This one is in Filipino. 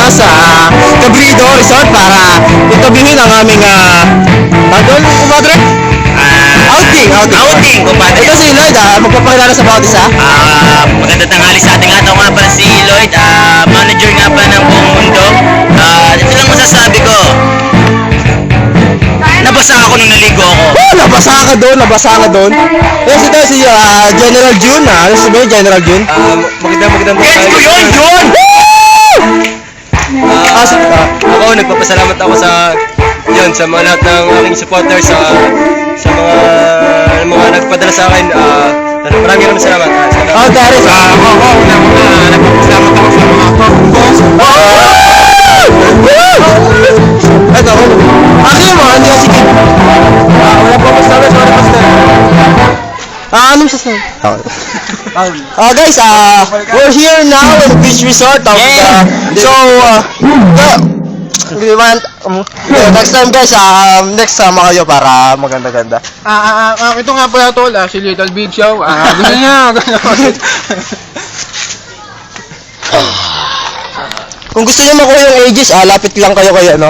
sa Cabrido Resort para interviewin ang aming tagol, kumpadre? Outing, kumpadre. Ito si Lloyd, magpapakilala sa bawat isa. Magandang tanghali sa ating lahat. Ako nga pala si Lloyd, manager nga pala ng buong mundo. Ito lang masasabi ko. Nabasa ako nung naligo ako. Oh, nabasa ka doon. Yes, ito si General June. Ano sabihin, General June? Magandang Yes ko yun, Jun! ako nagpapasalamat ako sa mga lahat ng aking supporters sa mga nagpadala sa akin. Maraming salamat. Oh, Darius. Ako nagpapasalamat ako sa mga boss. Ito, akin mo, hindi ka sige. Wala po pasalamat sa mga pastor. Anong sasabi? Guys, we're here now in the beach resort of next time guys, next sama kayo para maganda-ganda. Ito nga pala tol, si Little Big Show. Gusto niya. Kung gusto niyo makuha yung ages, lapit lang kayo kay ano.